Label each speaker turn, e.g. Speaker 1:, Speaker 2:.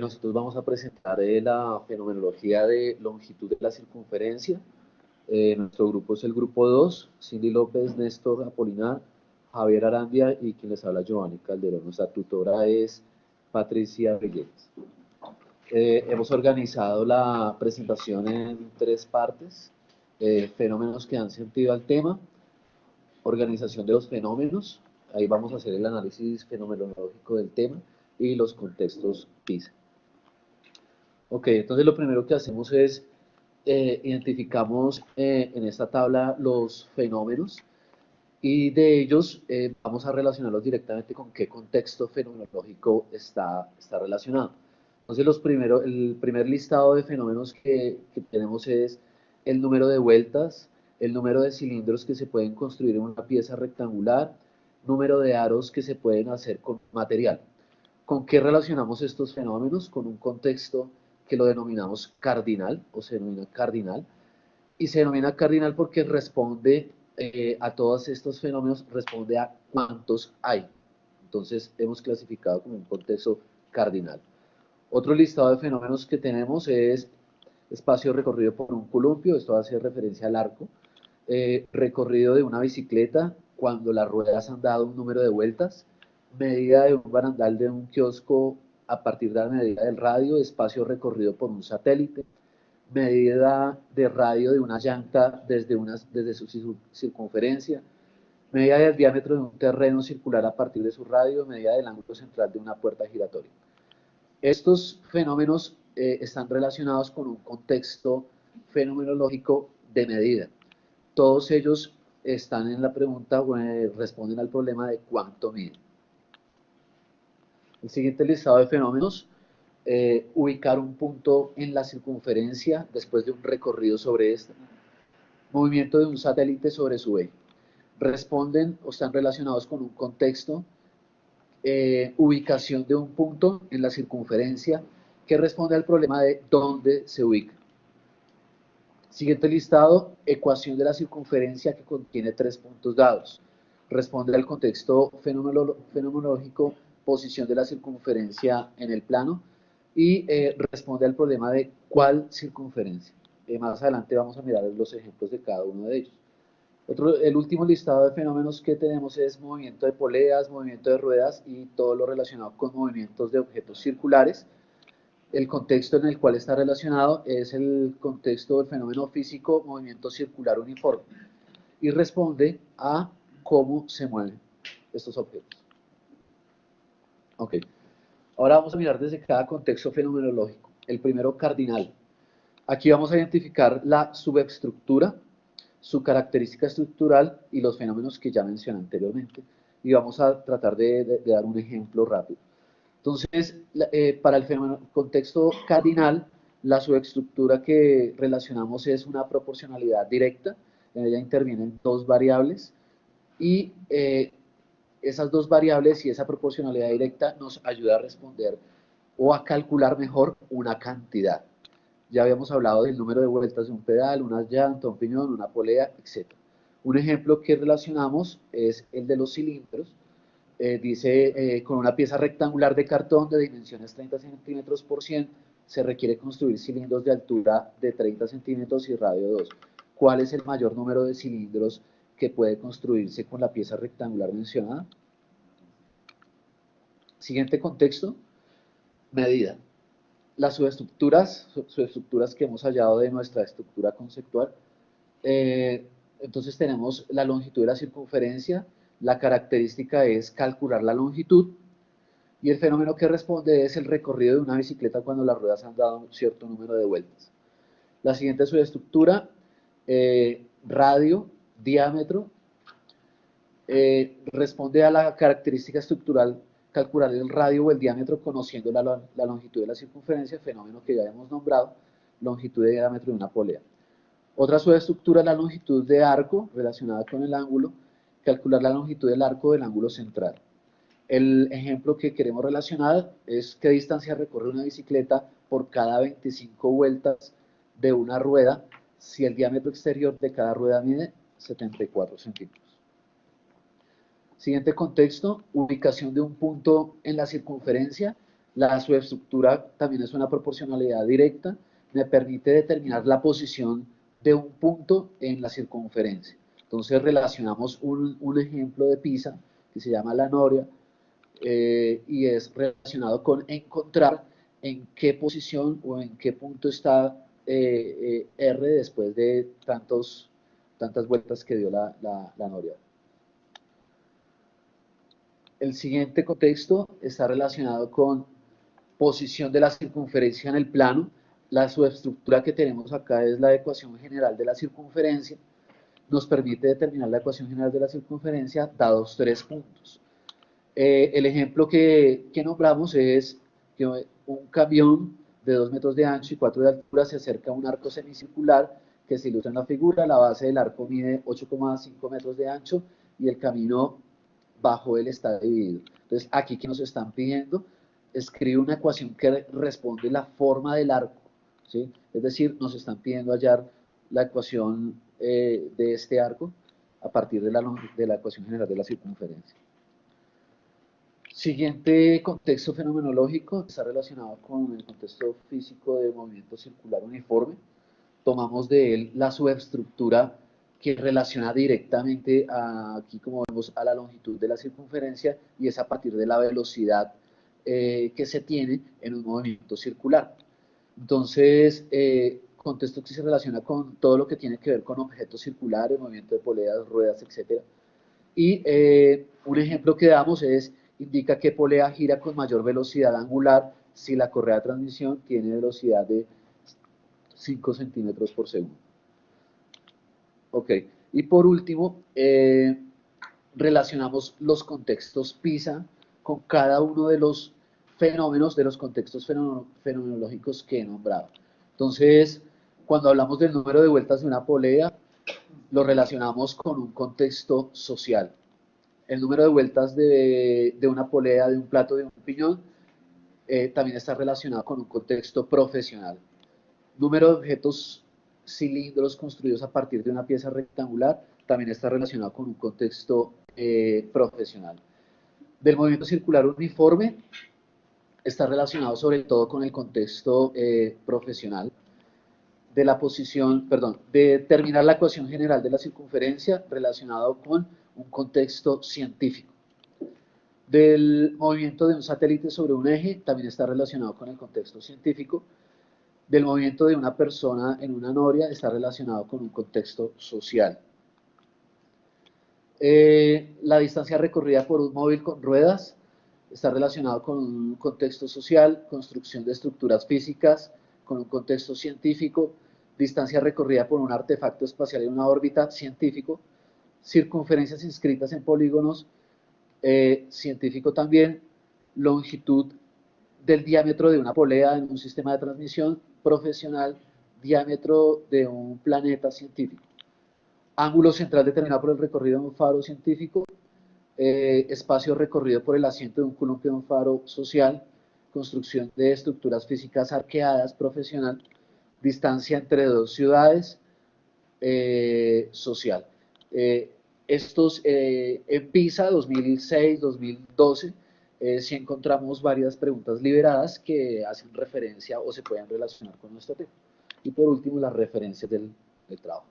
Speaker 1: Nosotros vamos a presentar la fenomenología de longitud de la circunferencia. Nuestro grupo es el grupo 2, Cindy López, Néstor Apolinar, Javier Arandia y quien les habla Giovanni Calderón. Nuestra tutora es Patricia Reyes. Hemos organizado la presentación en 3 partes: fenómenos que dan sentido al tema, organización de los fenómenos, ahí vamos a hacer el análisis fenomenológico del tema, y los contextos PISA. Ok, entonces lo primero que hacemos es identificamos en esta tabla los fenómenos, y de ellos vamos a relacionarlos directamente con qué contexto fenomenológico está relacionado. Entonces el primer listado de fenómenos que tenemos es el número de vueltas, el número de cilindros que se pueden construir en una pieza rectangular, número de aros que se pueden hacer con material. ¿Con qué relacionamos estos fenómenos? Con un contexto que lo denominamos cardinal, o se denomina cardinal, y se denomina cardinal porque responde a todos estos fenómenos, responde a cuántos hay. Entonces hemos clasificado como un contexto cardinal. Otro listado de fenómenos que tenemos es espacio recorrido por un columpio, esto hace referencia al arco, recorrido de una bicicleta cuando las ruedas han dado un número de vueltas, medida de un barandal de un kiosco a partir de la medida del radio, espacio recorrido por un satélite, medida de radio de una llanta desde su circunferencia, medida del diámetro de un terreno circular a partir de su radio, medida del ángulo central de una puerta giratoria. Estos fenómenos están relacionados con un contexto fenomenológico de medida. Todos ellos están en la pregunta o responden al problema de cuánto mide. El siguiente listado de fenómenos: ubicar un punto en la circunferencia después de un recorrido sobre esta, movimiento de un satélite sobre su eje. Responden o están relacionados con un contexto, ubicación de un punto en la circunferencia, que responde al problema de dónde se ubica. Siguiente listado: ecuación de la circunferencia que contiene 3 puntos dados. Responde al contexto fenomenológico, posición de la circunferencia en el plano, y responde al problema de cuál circunferencia. Más adelante vamos a mirar los ejemplos de cada uno de ellos. El último listado de fenómenos que tenemos es movimiento de poleas, movimiento de ruedas y todo lo relacionado con movimientos de objetos circulares. El contexto en el cual está relacionado es el contexto del fenómeno físico movimiento circular uniforme, y responde a cómo se mueven estos objetos. Ok, ahora vamos a mirar desde cada contexto fenomenológico. El primero, cardinal. Aquí vamos a identificar la subestructura, su característica estructural y los fenómenos que ya mencioné anteriormente, y vamos a tratar de dar un ejemplo rápido. Entonces, para el contexto cardinal, la subestructura que relacionamos es una proporcionalidad directa. En ella intervienen 2 variables, y esas 2 variables y esa proporcionalidad directa nos ayuda a responder o a calcular mejor una cantidad. Ya habíamos hablado del número de vueltas de un pedal, una llanta, un piñón, una polea, etc. Un ejemplo que relacionamos es el de los cilindros. Dice, con una pieza rectangular de cartón de dimensiones 30 centímetros por 100, se requiere construir cilindros de altura de 30 centímetros y radio 2. ¿Cuál es el mayor número de cilindros que puede construirse con la pieza rectangular mencionada? Siguiente contexto, medida. Las subestructuras que hemos hallado de nuestra estructura conceptual. Entonces tenemos la longitud de la circunferencia, la característica es calcular la longitud, y el fenómeno que responde es el recorrido de una bicicleta cuando las ruedas han dado un cierto número de vueltas. La siguiente subestructura, radio, diámetro, responde a la característica estructural, calcular el radio o el diámetro conociendo la longitud de la circunferencia, fenómeno que ya habíamos nombrado, longitud y diámetro de una polea. Otra subestructura es la longitud de arco relacionada con el ángulo, calcular la longitud del arco del ángulo central. El ejemplo que queremos relacionar es qué distancia recorre una bicicleta por cada 25 vueltas de una rueda si el diámetro exterior de cada rueda mide 74 centímetros. Siguiente contexto, ubicación de un punto en la circunferencia. La subestructura también es una proporcionalidad directa, me permite determinar la posición de un punto en la circunferencia. Entonces relacionamos un ejemplo de Pisa que se llama la noria y es relacionado con encontrar en qué posición o en qué punto está R después de tantas vueltas que dio la noria. El siguiente contexto está relacionado con posición de la circunferencia en el plano. La subestructura que tenemos acá es la ecuación general de la circunferencia. Nos permite determinar la ecuación general de la circunferencia dados tres puntos. El ejemplo que nombramos es que un camión de 2 metros de ancho y 4 de altura se acerca a un arco semicircular que se ilustra en la figura. La base del arco mide 8,5 metros de ancho y el camino bajo él está dividido. Entonces, aquí que nos están pidiendo, escribe una ecuación que responde la forma del arco, ¿sí? Es decir, nos están pidiendo hallar la ecuación de este arco a partir de la ecuación general de la circunferencia. Siguiente contexto fenomenológico está relacionado con el contexto físico de movimiento circular uniforme. Tomamos de él la subestructura que relaciona directamente aquí, como vemos, a la longitud de la circunferencia y es a partir de la velocidad que se tiene en un movimiento circular. Entonces, contexto que se relaciona con todo lo que tiene que ver con objetos circulares, movimiento de poleas, ruedas, etc. Y un ejemplo que damos es, indica que polea gira con mayor velocidad angular si la correa de transmisión tiene velocidad de 5 centímetros por segundo. Ok, y por último, relacionamos los contextos PISA con cada uno de los fenómenos, de los contextos fenomenológicos que he nombrado. Entonces, cuando hablamos del número de vueltas de una polea, lo relacionamos con un contexto social. El número de vueltas de una polea, de un plato, de un piñón, también está relacionado con un contexto profesional. Número de objetos cilindros construidos a partir de una pieza rectangular también está relacionado con un contexto profesional. Del movimiento circular uniforme está relacionado sobre todo con el contexto profesional. De la posición, perdón, de determinar la ecuación general de la circunferencia relacionado con un contexto científico. Del movimiento de un satélite sobre un eje también está relacionado con el contexto científico. Del movimiento de una persona en una noria está relacionado con un contexto social. La distancia recorrida por un móvil con ruedas está relacionado con un contexto social, construcción de estructuras físicas, con un contexto científico, distancia recorrida por un artefacto espacial en una órbita, científico, circunferencias inscritas en polígonos, científico también, longitud del diámetro de una polea en un sistema de transmisión profesional, diámetro de un planeta científico. Ángulo central determinado por el recorrido de un faro científico, espacio recorrido por el asiento de un columpio de un faro social, construcción de estructuras físicas arqueadas profesional, distancia entre dos ciudades, social. Estos en PISA 2006-2012 sí encontramos varias preguntas liberadas que hacen referencia o se pueden relacionar con nuestro tema. Y por último, las referencias del trabajo.